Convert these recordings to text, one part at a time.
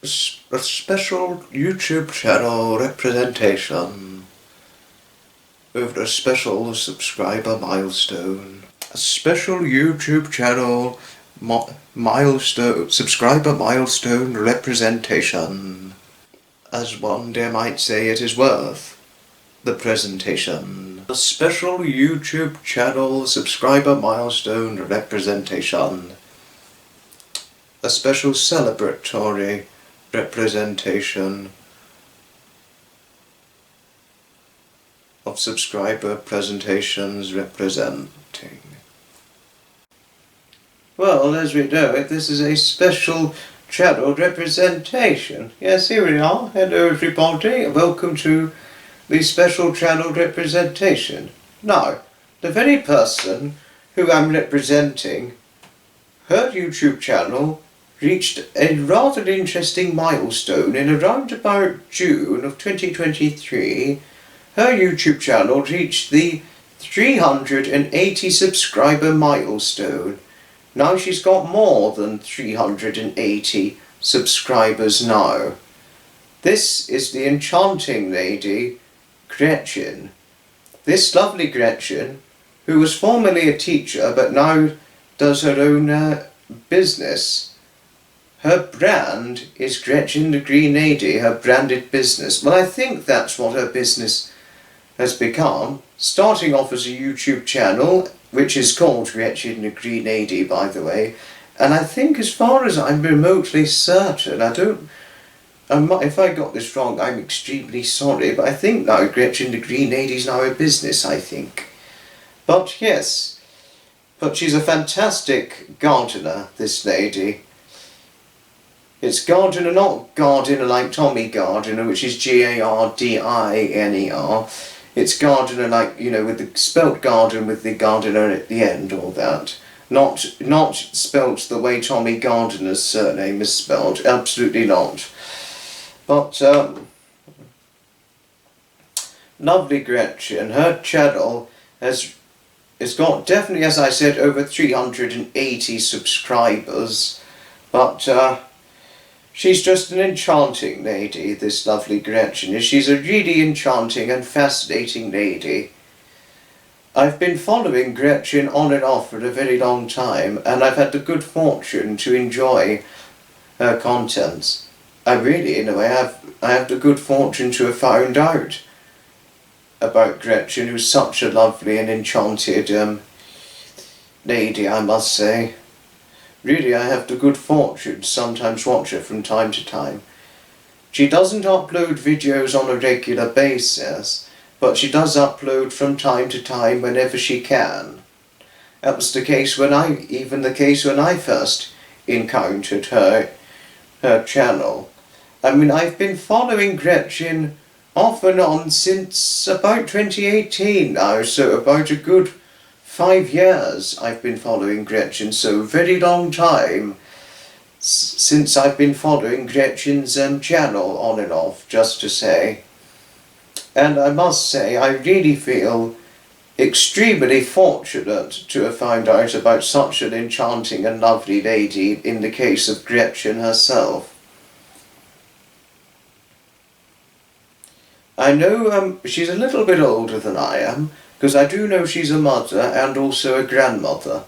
A special YouTube channel representation with a special subscriber milestone. A special YouTube channel milestone, subscriber milestone representation. As one dare might say, it is worth the presentation. A special YouTube channel subscriber milestone representation. A special celebratory representation of subscriber presentations representing. Well, as we know it, this is a special channel representation. Yes, here we are. Hello everybody, welcome to the special channel representation. Now, the very person who I'm representing, her YouTube channel reached a rather interesting milestone in around about June of 2023. Her YouTube channel reached the 380 subscriber milestone. Now she's got more than 380 subscribers now. This is the enchanting lady, Gretchen. This lovely Gretchen, who was formerly a teacher but now does her own business. Her brand is Gretchen the Green Lady, her branded business. Well, I think that's what her business has become. Starting off as a YouTube channel, which is called Gretchen the Green Lady, by the way. And I think, as far as I'm remotely certain, if I got this wrong, I'm extremely sorry, but I think now Gretchen the Green Lady is now a business, I think. But yes, but she's a fantastic gardener, this lady. It's gardener, not Gardiner like Tommy Gardiner, which is Gardiner. It's gardener like, you know, with the spelt garden with the Gardiner at the end, all that. Not spelt the way Tommy Gardiner's surname is spelt, absolutely not. But, lovely Gretchen, her channel has got definitely, as I said, over 380 subscribers, but, she's just an enchanting lady, this lovely Gretchen. She's a really enchanting and fascinating lady. I've been following Gretchen on and off for a very long time, and I've had the good fortune to enjoy her contents. I really, in a way, I have the good fortune to have found out about Gretchen, who's such a lovely and enchanted lady, I must say. Really, I have the good fortune to sometimes watch her from time to time. She doesn't upload videos on a regular basis, but she does upload from time to time whenever she can. That was the case when I first encountered her channel. I mean, I've been following Gretchen off and on since about 2018 now, so about a good 5 years I've been following Gretchen, so very long time since I've been following Gretchen's channel on and off, just to say. And I must say, I really feel extremely fortunate to have found out about such an enchanting and lovely lady in the case of Gretchen herself. I know she's a little bit older than I am, because I do know she's a mother and also a grandmother,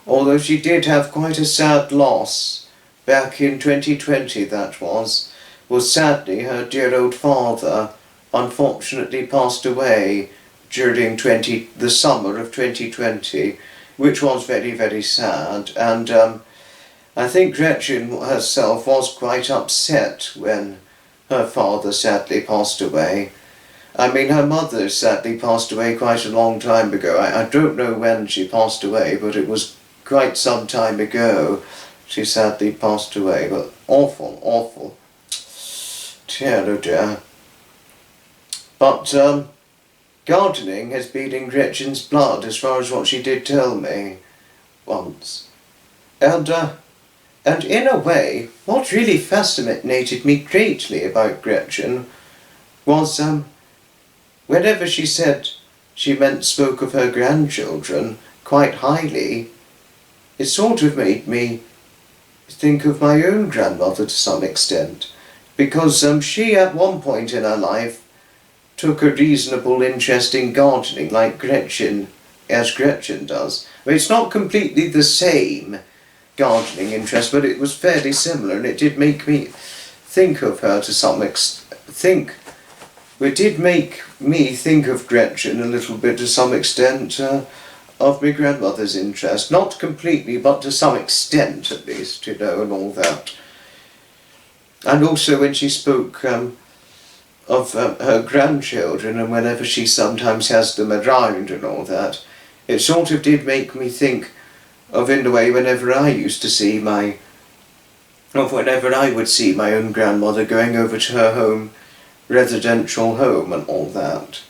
although she did have quite a sad loss back in 2020, that was. Well, sadly, her dear old father unfortunately passed away during the summer of 2020, which was very, very sad, and I think Gretchen herself was quite upset when her father sadly passed away. I mean, her mother sadly passed away quite a long time ago. I don't know when she passed away, but it was quite some time ago she sadly passed away. But awful, awful. Dear, oh dear. But gardening has been in Gretchen's blood, as far as what she did tell me once. And in a way, what really fascinated me greatly about Gretchen was whenever she said she spoke of her grandchildren quite highly, it sort of made me think of my own grandmother to some extent, because she at one point in her life took a reasonable interest in gardening, like Gretchen, as Gretchen does. I mean, it's not completely the same gardening interest, but it was fairly similar, and it did make me think of her to some extent. It did make me think of Gretchen a little bit to some extent of my grandmother's interest. Not completely, but to some extent at least, and all that. And also when she spoke of her grandchildren, and whenever she sometimes has them around and all that, it sort of did make me think of, in a way, whenever I would see my own grandmother going over to her home, residential home and all that.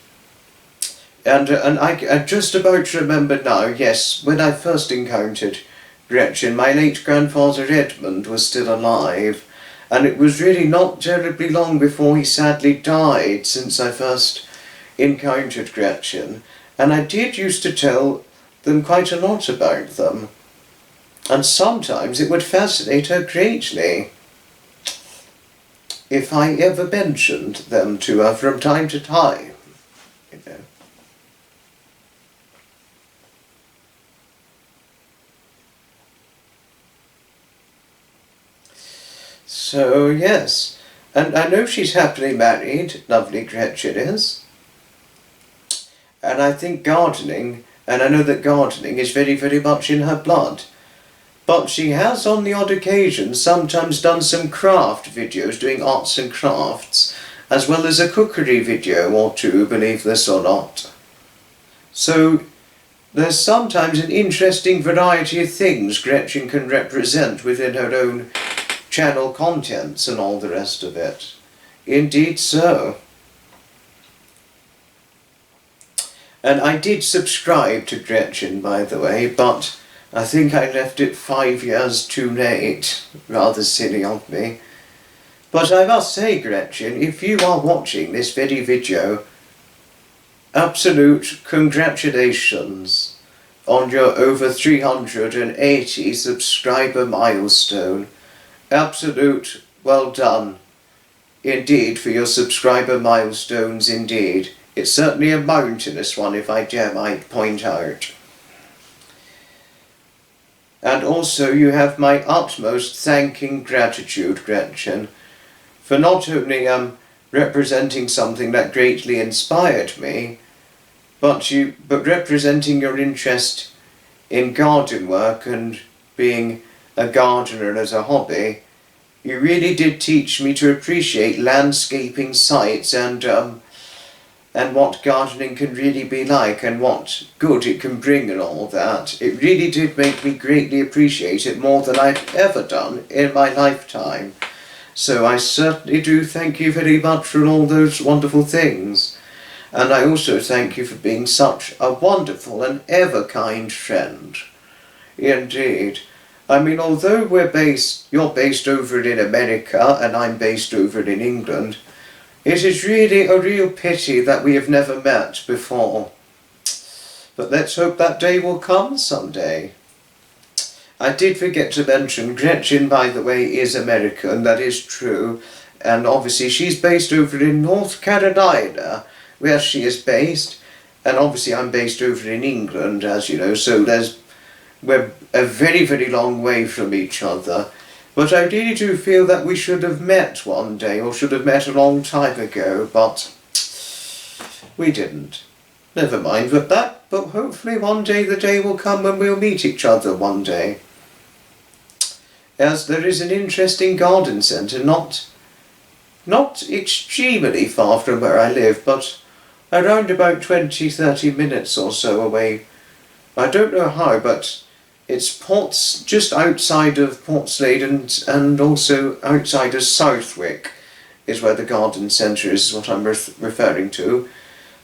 And I just about remember now, yes, when I first encountered Gretchen, my late grandfather Edmund was still alive, and it was really not terribly long before he sadly died since I first encountered Gretchen, and I did used to tell them quite a lot about them, and sometimes it would fascinate her greatly if I ever mentioned them to her from time to time, you know. So, yes, and I know she's happily married, lovely Gretchen is, and I think gardening, and I know that gardening is very, very much in her blood. But she has on the odd occasion sometimes done some craft videos, doing arts and crafts, as well as a cookery video or two, believe this or not. So there's sometimes an interesting variety of things Gretchen can represent within her own channel contents and all the rest of it. Indeed so. And I did subscribe to Gretchen, by the way, but I think I left it 5 years too late. Rather silly of me. But I must say, Gretchen, if you are watching this very video, absolute congratulations on your over 380 subscriber milestone. Absolute well done indeed for your subscriber milestones indeed. It's certainly a mountainous one, if I dare might point out. And also you have my utmost thanking gratitude, Gretchen, for not only representing something that greatly inspired me, but representing your interest in garden work and being a gardener as a hobby. You really did teach me to appreciate landscaping sites and what gardening can really be like and what good it can bring and all that. It really did make me greatly appreciate it more than I've ever done in my lifetime. So I certainly do thank you very much for all those wonderful things. And I also thank you for being such a wonderful and ever kind friend. Indeed. I mean, although you're based over in America and I'm based over in England, it is really a real pity that we have never met before. But let's hope that day will come someday. I did forget to mention, Gretchen, by the way, is American, that is true. And obviously she's based over in North Carolina, where she is based. And obviously I'm based over in England, as you know, so we're a very, very long way from each other. But I really do feel that we should have met one day, or should have met a long time ago, but we didn't. Never mind with that, but hopefully one day the day will come when we'll meet each other one day. As there is an interesting garden centre, not extremely far from where I live, but around about 20-30 minutes or so away. I don't know how, but it's just outside of Portslade and also outside of Southwick is where the garden centre is what I'm referring to.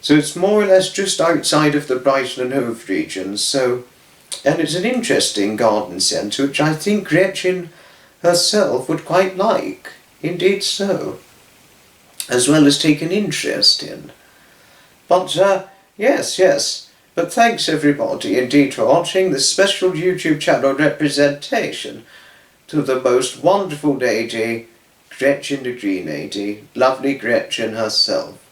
So it's more or less just outside of the Brighton and Hove region. So, and it's an interesting garden centre which I think Gretchen herself would quite like. Indeed so. As well as take an interest in. But yes. But thanks everybody indeed for watching this special YouTube channel representation to the most wonderful lady, Gretchen the Green Lady, lovely Gretchen herself.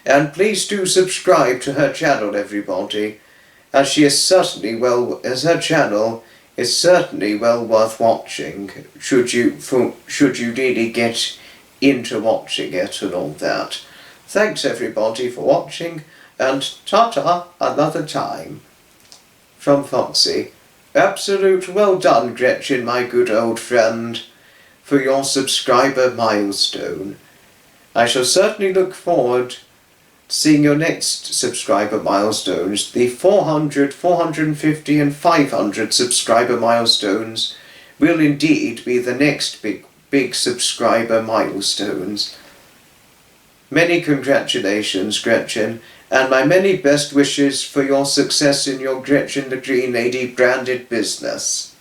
And please do subscribe to her channel, everybody, as her channel is certainly well worth watching, should you really get into watching it and all that. Thanks everybody for watching, and ta-ta another time. From Foxy. Absolute well done, Gretchen, my good old friend, for your subscriber milestone. I shall certainly look forward to seeing your next subscriber milestones. The 400, 450 and 500 subscriber milestones will indeed be the next big subscriber milestones. Many congratulations, Gretchen, and my many best wishes for your success in your Gretchen the Green Lady branded business.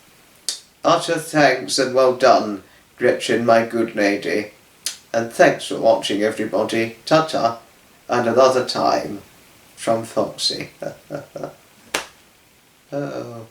Utter thanks and well done, Gretchen, my good lady. And thanks for watching, everybody. Ta-ta, and another time. From Foxy. Oh.